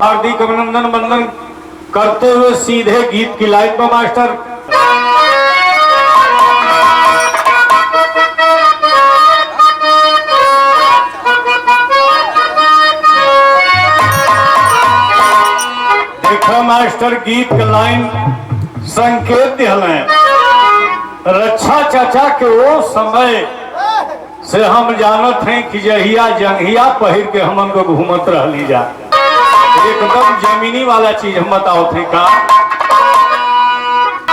हार्दिक अभिनंदन वंदन करते हुए सीधे गीत की लाइन पर मास्टर। देखो मास्टर, गीत का लाइन संकेत दिहले रक्षा चाचा के वो समय से हम जानत हैं कि जहिया जंघिया पहिर के हमन को घूमत रहली जा, एकदम जमीनी वाला चीज हम बताओ थे का।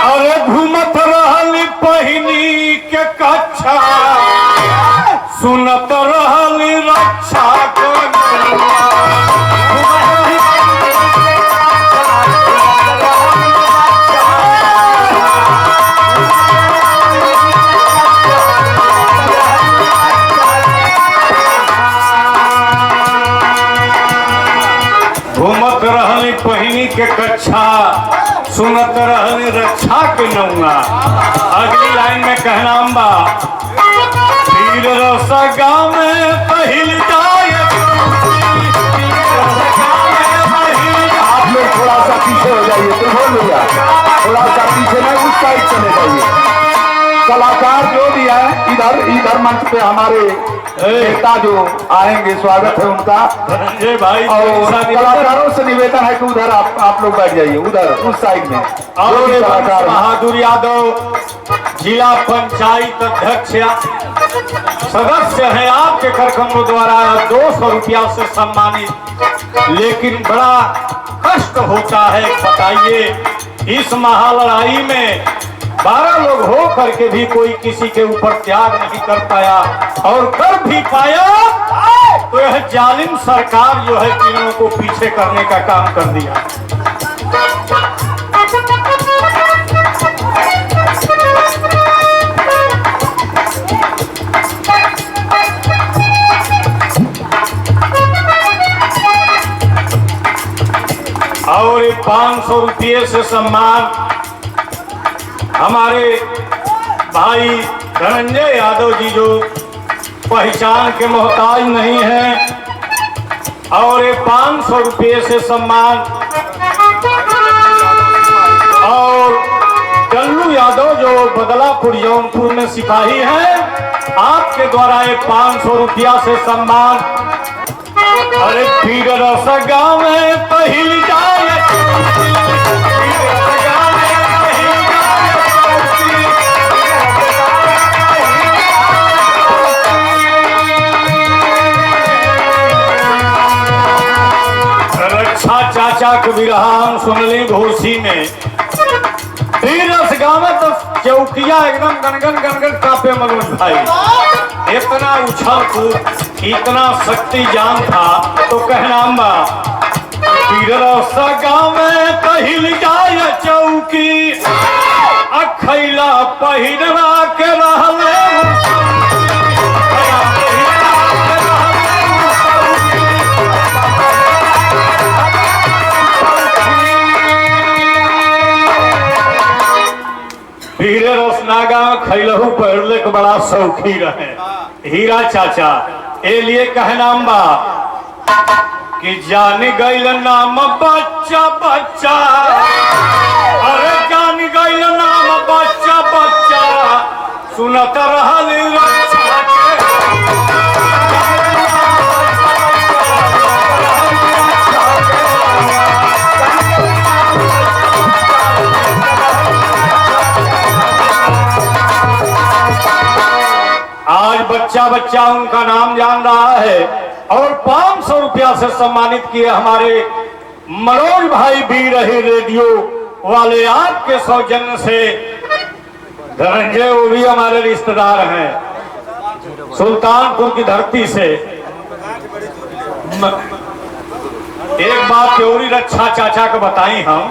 अरे घूमत रहली पहिनी के कच्छा, सुनत रहली रक्षा घूमत रहली पहिनी के कच्छा, सुनत रहली रक्षा के नौआ। अगली लाइन में कहना बा, तीर रस गाँव में पहिल जाए। आप लोग थोड़ा सा पीछे हो जाइए, तो बोल भैया थोड़ा सा पीछे में उस साइड चले जाइए। कलाकार जो भी है इधर मंच पे हमारे नेता जो आएंगे, स्वागत है उनका। धनंजय भाई, और कलाकारों से निवेदन है कि उधर आप लोग बैठ जाइए, उधर उस साइड में। और बहादुर यादव जिला पंचायत अध्यक्ष सदस्य हैं आपके कार्यक्रमों द्वारा 200 रुपया से सम्मानित। लेकिन बड़ा कष्ट होता है, बताइए इस महालड़ाई में 12 लोग हो करके भी कोई किसी के ऊपर त्याग नहीं कर पाया, और कर भी पाया तो यह जालिम सरकार जो है तीनों को पीछे करने का काम कर दिया। और 500 रुपये से सम्मान हमारे भाई धनंजय यादव जी जो पहचान के मोहताज नहीं है, और 500 रुपये से सम्मान और कल्लू यादव जो बदलापुर जौनपुर में सिपाही हैं, आपके द्वारा 500 रुपया से सम्मान। अरे पीर रस गाँव में पहिल जाए, चाचा के विरहान सुनली घोसी में। तीरस गाँव में तो चौकिया एकदम गनगन गनगन कापे मनोज भाई, इतना उछल कूद, इतना शक्ति जान था। तो कहना बा, तीरस गाँव में पहिल जाए चौकी, अखैला पहिरवा के रहले हीरे रोशनागा खैलहू पहले के बड़ा शौकी रहे हीरा चाचा। ए लिए कहना बा कि जान गईल नाम बच्चा बच्चा, अरे जान गईल नाम बच्चा बच्चा, सुनत रहल रक्षा आज बच्चा बच्चा उनका नाम जान रहा है। और 500 रुपया से सम्मानित किए हमारे मनोज भाई भी रहे रेडियो वाले, आपके सौजन्य से। धनंजय वो भी हमारे रिश्तेदार हैं सुल्तानपुर की धरती से। एक बात त्योरी रक्षा चाचा को बताई हम,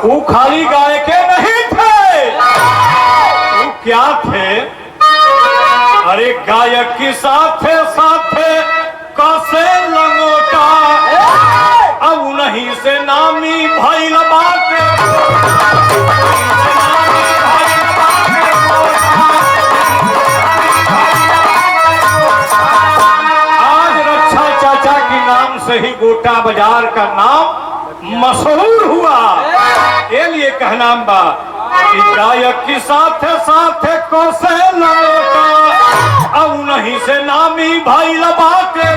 वो खाली गाय के नहीं थे, वो क्या थे? अरे गायक की साथे साथे कसे लंगोटा, अब नहीं से नामी भइल बाटे। आज रक्षा चाचा के नाम से ही गोटा बाजार का नाम मशहूर हुआ। ये लिए कहना बा कि गायक की साथ साथ कोसे लौटा अब नहीं से नामी भाई लबाटे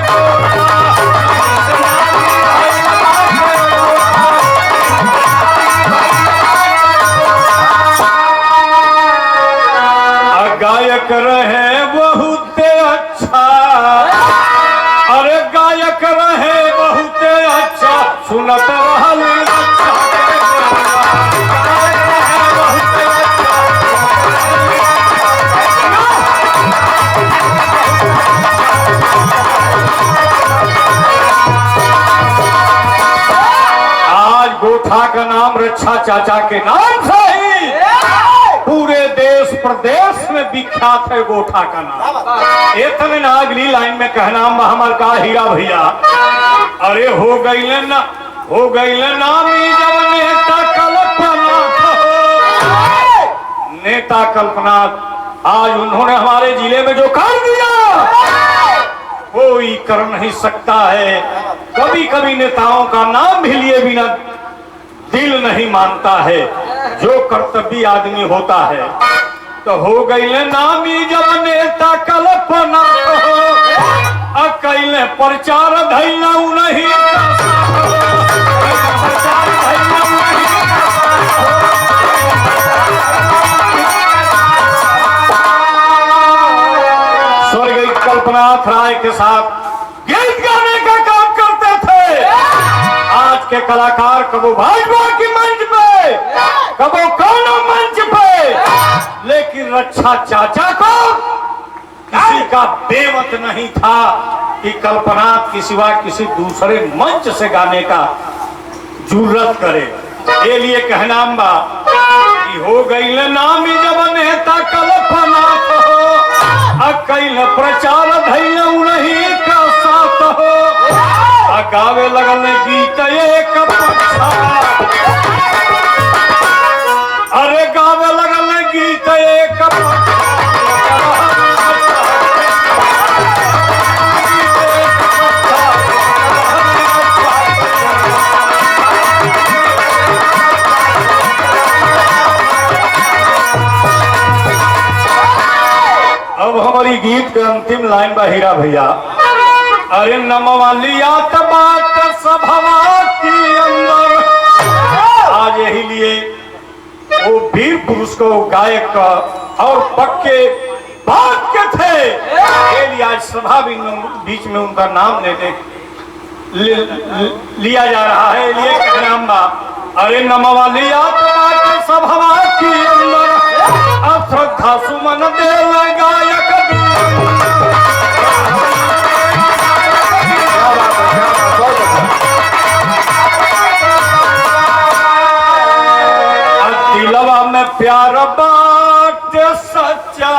गायक रहे बहुत अच्छा, अरे गायक रहे बहुत अच्छा सुनत रहल अच्छा आज गोठा का नाम रक्षा चाचा के नाम से ही पूरे देश प्रदेश में विख्यात है गोठा का नाम। इतने ना अगली लाइन में कहना हमार का हीरा भैया, अरे हो गई नामी जब नेता कल्पना, नेता कल्पना आज उन्होंने हमारे जिले में जो कर दिया कोई कर नहीं सकता है। कभी कभी नेताओं का नाम भी लिए बिना दिल नहीं मानता है, जो कर्तव्य आदमी होता है। तो हो गई नामी जब नेता कल्पना अकेले प्रचार धैला नहीं स्वर्गीय कल्पनाथ राय के साथ गीत गाने का काम करते थे। आज के कलाकार कबो भाजपा की मंच पे कबो कौनो मंच पे, लेकिन रक्षा चाचा को किसी का बेमत नहीं था कि कल्पना के सिवा किसी दूसरे मंच से गाने का जरूरत करे। ये लिए कहना बा कि हो गई नामी जब नेता कल्पना अकेले प्रचार धैर्य नहीं का साथ हो गावे लगल गीत एक पक्षा, अरे गावे लगल गीत एक अब हमारी गीत के अंतिम लाइन बा हीरा भैया, अरे नमवा लिया बात सभवा की अंदर। आज यही लिए वो वीर पुरुष को गायक का और पक्के बात के थे, ये लिए आज सभा बीच में उनका नाम लिया जा रहा है। लिए नाम बा अरे नमवा लिया बात सभवा की अंदर अब श्रद्धा सुमन दे गायक दिलवा में प्यार बात सच्चा